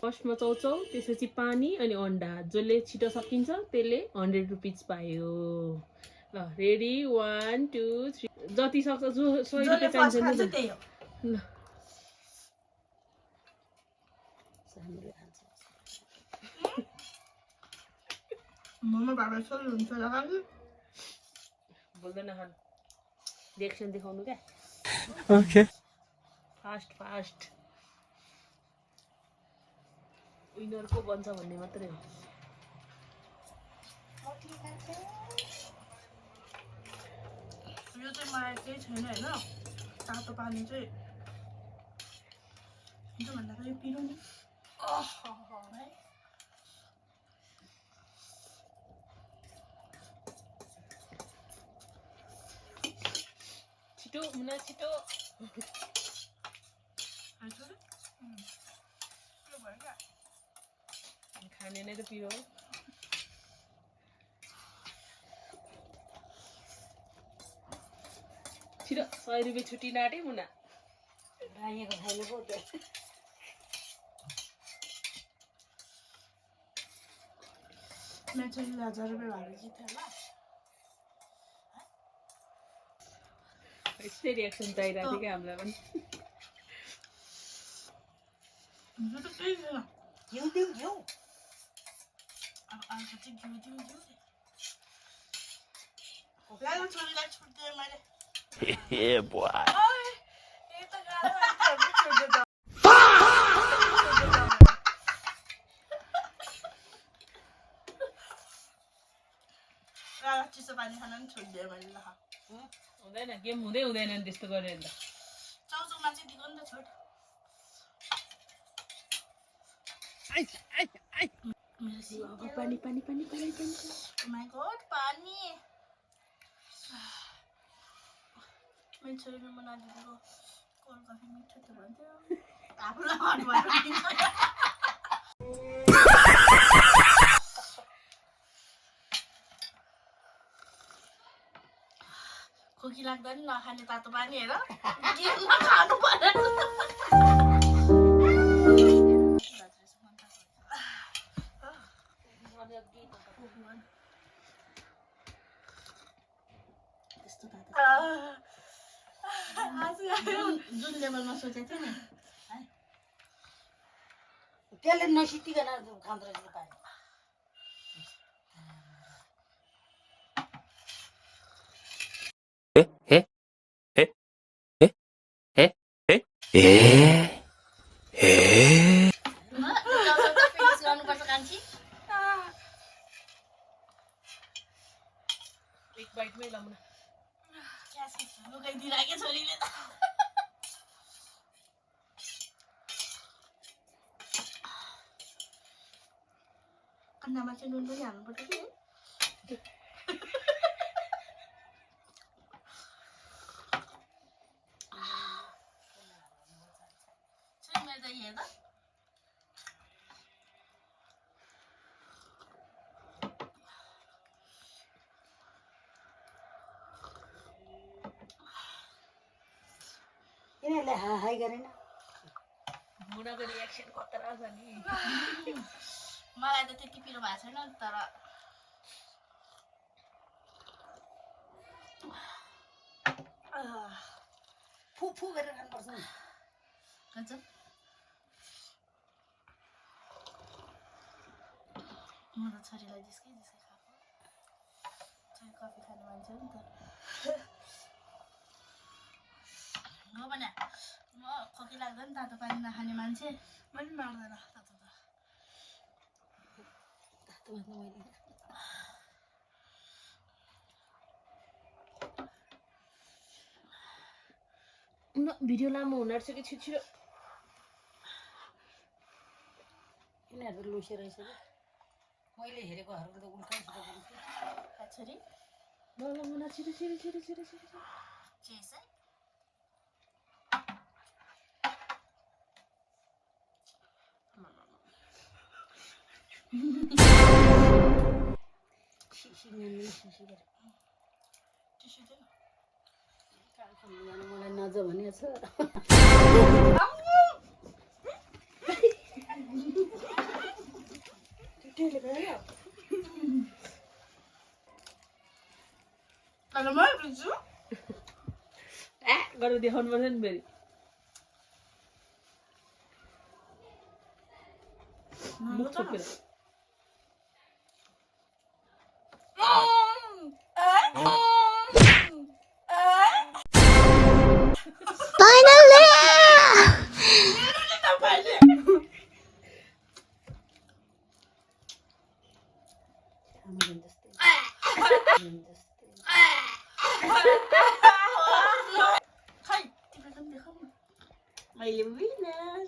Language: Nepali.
फर्स्टमा चौचौ, त्यसपछि पानी अनि अन्डा। जसले छिटो सकिन्छ त्यसले 100 रुपिज पायो। ल रेडी 1 2 3 जति सक्छ जो 100 रुपियाँ चाहिन्छ नि ल मम्मा बाबा सोल हुन्छ होला कि बोल्दैन खान रिएक्सन देखाउनु क्या ओके फास्ट विनरको बन्छ भन्ने मात्रै हो यो चाहिँ मलाई केही छैन हैन तातो पानी चाहिँ यो भन्दा पनि पिरो नि छिटो मुना छिटो खाने नै त पिरो हो छिटो 100 रुपियाँ छुट्टी नाटे मुना राइएको खाइले पो त्यो मैं चाहिँ 1000 रुपियाँ भाडा जिते होला यस्तै रिएक्सन चाहिरहेको थियो क्या हामीलाई पनि यो त केही छैन घिउ अब आउँछ चाहिँ घिउ ल्यायो छोरीलाई छुट्दिएँ मैले Yeah, boy. यही त गाह्रो मान्छेहरू छोड्दै त चिसो पानी खान पनि छोडिदिएँ मैले ल हुँदैन गेम हुँदैन नि त्यस्तो गऱ्यो नि त चाउचाउमा चाहिँ दिएको नि त छोड पानी Oh my god, पानी मेरो छोरीले मना दिएको कोल्ड कफी मिठो थियो भन्थ्यो आफूलाई मन भयो खोकी लाग्दा नि नखाने तातो पानी हेर के नखानु पर्यो जुन लेभलमा सोचेको थिएँ नि त्यसले नसितिकन खाँदो रहेछ पानी गर्नुपर्छ कान्छी एक बाइटमै लाउन लुकाइदिइराख्यो छोरीले त अन्डामा चाहिँ नुन पनि हाल्नुपर्छ कि मेरो त हेर्दा यिनीहरूले हाई गरेन मुनाको रिएक्सन खतरा छ नि मलाई त त्यति पिरो भएको छैन तर फु गरेर खानुपर्छ नि गजब म त छोरीलाई जिस्कै खाएको छोरी कफी खाने मान्छे हो नि त हो भने म खोकी लाग्दा नि तातो पानी नखाने मान्छे पनि मार्दैन तातो भिडियो लामो हुन आँट्छ कि छिटो यिनीहरू लुसे रहेछ कि मैले हेरेकोहरू त उल्टा छोरी ल मुना छिटो चेस है मलाई नज भनेको छ त्यसले गर्दा अनि म बुझ्छु गरेर देखाउनु पर्छ नि फेरि मुख छोपेर आमाजन जस्तै खै तिम्रो पनि देखाउ न मैले विनर